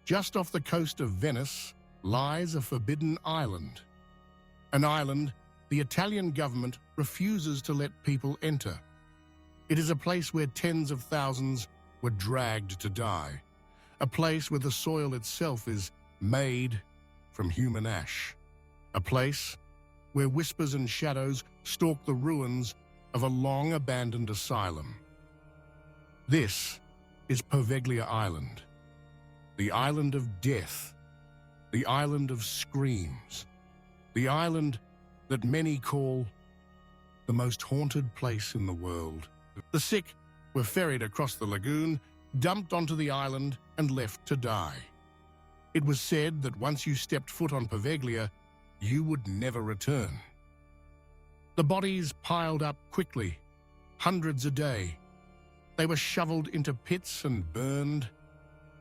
Just off the coast of Venice lies a forbidden island. An island the Italian government refuses to let people enter. It is a place where tens of thousands were dragged to die. A place where the soil itself is made from human ash. A place where whispers and shadows stalk the ruins of a long-abandoned asylum. This is Poveglia Island, the island of death, the island of screams, the island that many call the most haunted place in the world. The sick were ferried across the lagoon, dumped onto the island, and left to die. It was said that once you stepped foot on Poveglia, you would never return. The bodies piled up quickly, hundreds a day. They were shoveled into pits and burned.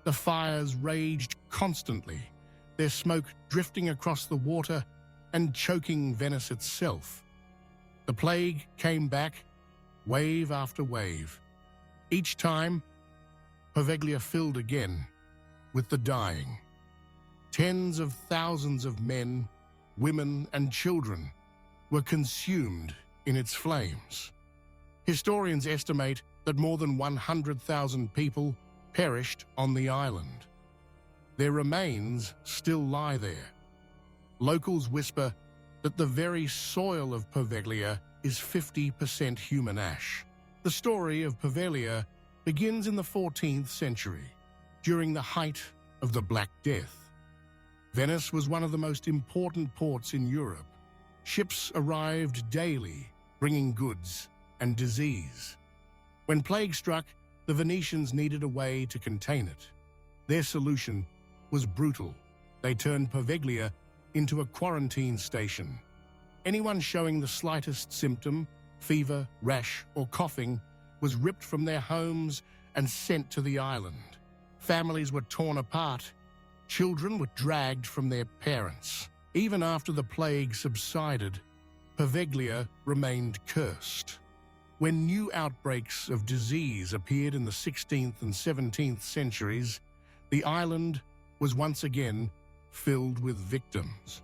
The fires raged constantly, their smoke drifting across the water and choking Venice itself. The plague came back, wave after wave. Each time, Poveglia filled again with the dying. Tens of thousands of men, women, and children were consumed in its flames. Historians estimate that more than 100,000 people perished on the island. Their remains still lie there. Locals whisper that the very soil of Poveglia is 50% human ash. The story of Poveglia begins in the 14th century, during the height of the Black Death. Venice was one of the most important ports in Europe. Ships arrived daily, bringing goods and disease. When plague struck, the Venetians needed a way to contain it. Their solution was brutal. They turned Poveglia into a quarantine station. Anyone showing the slightest symptom, fever, rash, or coughing, was ripped from their homes and sent to the island. Families were torn apart. Children were dragged from their parents. Even after the plague subsided, Poveglia remained cursed. When new outbreaks of disease appeared in the 16th and 17th centuries, the island was once again filled with victims.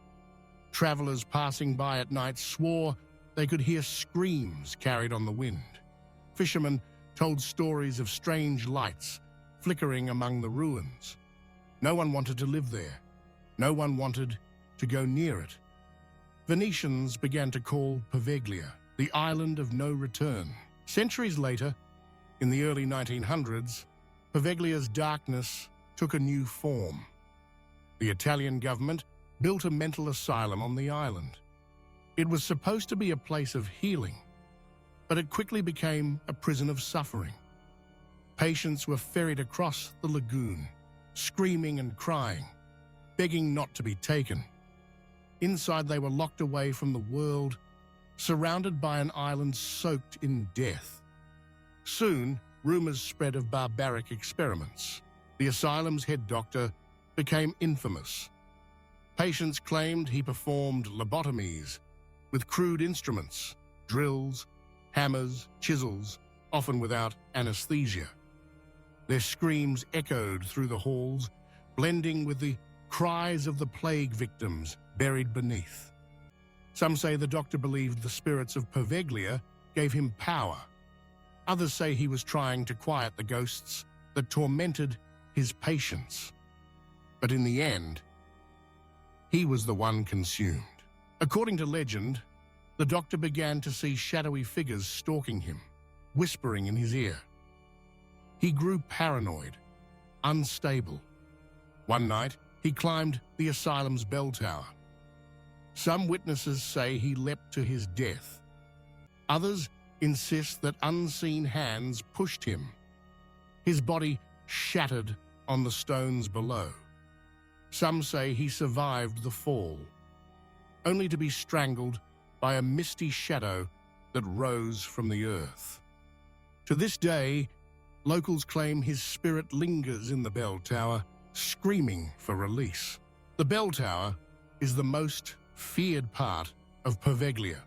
Travelers passing by at night swore they could hear screams carried on the wind. Fishermen told stories of strange lights flickering among the ruins. No one wanted to live there. No one wanted to go near it. Venetians began to call Poveglia the island of no return. Centuries later, in the early 1900s, Poveglia's darkness took a new form. The Italian government built a mental asylum on the island. It was supposed to be a place of healing, but it quickly became a prison of suffering. Patients were ferried across the lagoon, screaming and crying, begging not to be taken. Inside, they were locked away from the world, surrounded by an island soaked in death. Soon, rumors spread of barbaric experiments. The asylum's head doctor became infamous. Patients claimed he performed lobotomies with crude instruments, drills, hammers, chisels, often without anesthesia. Their screams echoed through the halls, blending with the cries of the plague victims buried beneath. Some say the doctor believed the spirits of Poveglia gave him power. Others say he was trying to quiet the ghosts that tormented his patients. But in the end, he was the one consumed. According to legend, the doctor began to see shadowy figures stalking him, whispering in his ear. He grew paranoid, unstable. One night, he climbed the asylum's bell tower. Some witnesses say he leapt to his death. Others insist that unseen hands pushed him. His body shattered on the stones below. Some say he survived the fall, only to be strangled by a misty shadow that rose from the earth. To this day, locals claim his spirit lingers in the bell tower, screaming for release. The bell tower is the most feared part of Poveglia.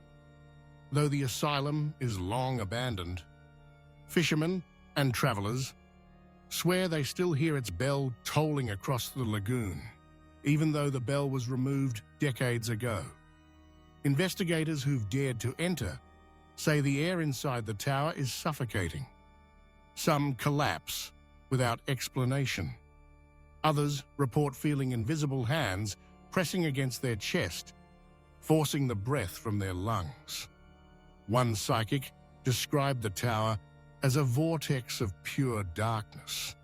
Though the asylum is long abandoned, fishermen and travelers swear they still hear its bell tolling across the lagoon, even though the bell was removed decades ago. Investigators who've dared to enter say the air inside the tower is suffocating. Some collapse without explanation. Others report feeling invisible hands pressing against their chest, forcing the breath from their lungs. One psychic described the tower as a vortex of pure darkness.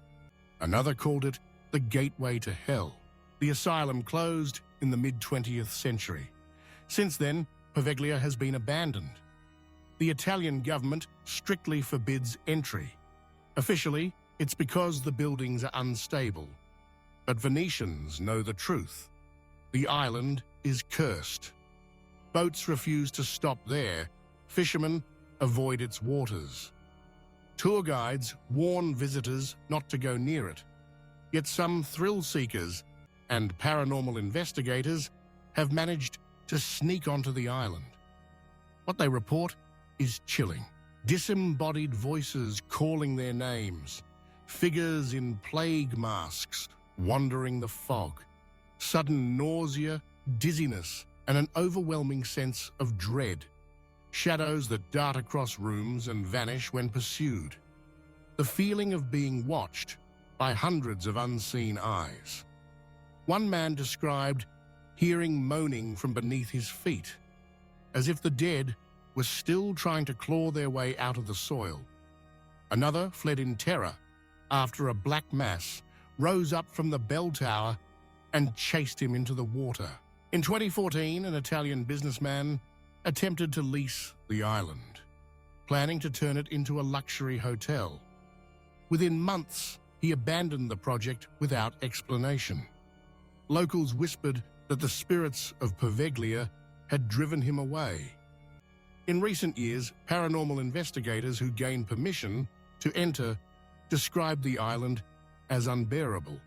Another called it the gateway to hell. The asylum closed in the mid-20th century. Since then, Poveglia has been abandoned. The Italian government strictly forbids entry. Officially, it's because the buildings are unstable. But Venetians know the truth. The island is cursed. Boats refuse to stop there. Fishermen avoid its waters. Tour guides warn visitors not to go near it. Yet some thrill seekers and paranormal investigators have managed to sneak onto the island. What they report is chilling. Disembodied voices calling their names. Figures in plague masks wandering the fog. Sudden nausea, dizziness, and an overwhelming sense of dread. Shadows that dart across rooms and vanish when pursued. The feeling of being watched by hundreds of unseen eyes. One man described hearing moaning from beneath his feet, as if the dead were still trying to claw their way out of the soil. Another fled in terror after a black mass rose up from the bell tower and chased him into the water. In 2014, an Italian businessman attempted to lease the island, planning to turn it into a luxury hotel. Within months, he abandoned the project without explanation. Locals whispered that the spirits of Poveglia had driven him away. In recent years, paranormal investigators who gained permission to enter described the island as unbearable.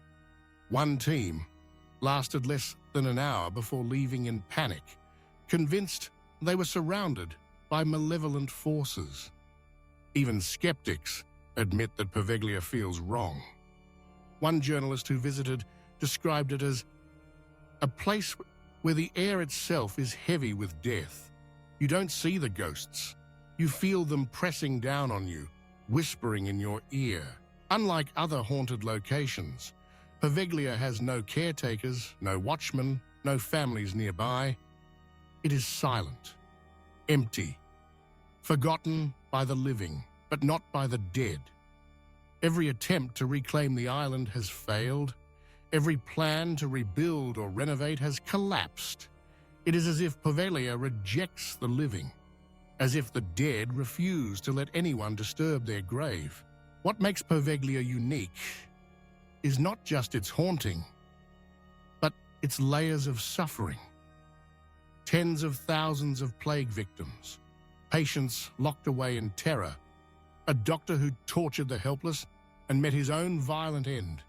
One team lasted less than an hour before leaving in panic, convinced they were surrounded by malevolent forces. Even skeptics admit that Poveglia feels wrong. One journalist who visited described it as a place where the air itself is heavy with death. You don't see the ghosts. You feel them pressing down on you, whispering in your ear. Unlike other haunted locations, Poveglia has no caretakers, no watchmen, no families nearby. It is silent, empty, forgotten by the living, but not by the dead. Every attempt to reclaim the island has failed. Every plan to rebuild or renovate has collapsed. It is as if Poveglia rejects the living, as if the dead refuse to let anyone disturb their grave. What makes Poveglia unique is not just its haunting, but its layers of suffering. Tens of thousands of plague victims, patients locked away in terror, a doctor who tortured the helpless and met his own violent end.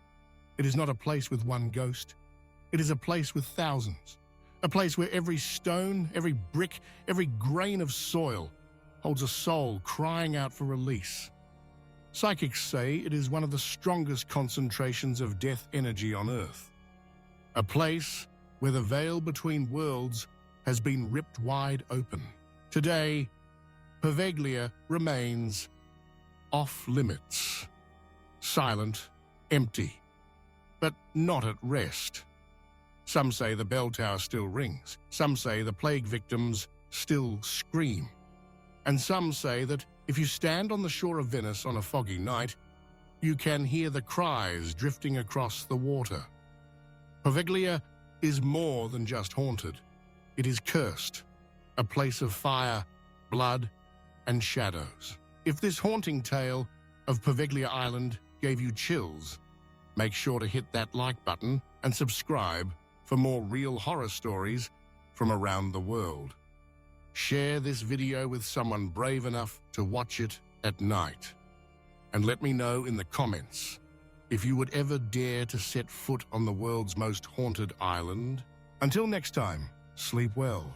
It is not a place with one ghost. It is a place with thousands. A place where every stone, every brick, every grain of soil holds a soul crying out for release. Psychics say it is one of the strongest concentrations of death energy on Earth. A place where the veil between worlds has been ripped wide open. Today, Poveglia remains off-limits, silent, empty, but not at rest. Some say the bell tower still rings. Some say the plague victims still scream. And some say that if you stand on the shore of Venice on a foggy night, you can hear the cries drifting across the water. Poveglia is more than just haunted. It is cursed, a place of fire, blood, and shadows. If this haunting tale of Poveglia Island gave you chills, make sure to hit that like button and subscribe for more real horror stories from around the world. Share this video with someone brave enough to watch it at night. And let me know in the comments if you would ever dare to set foot on the world's most haunted island. Until next time, sleep well.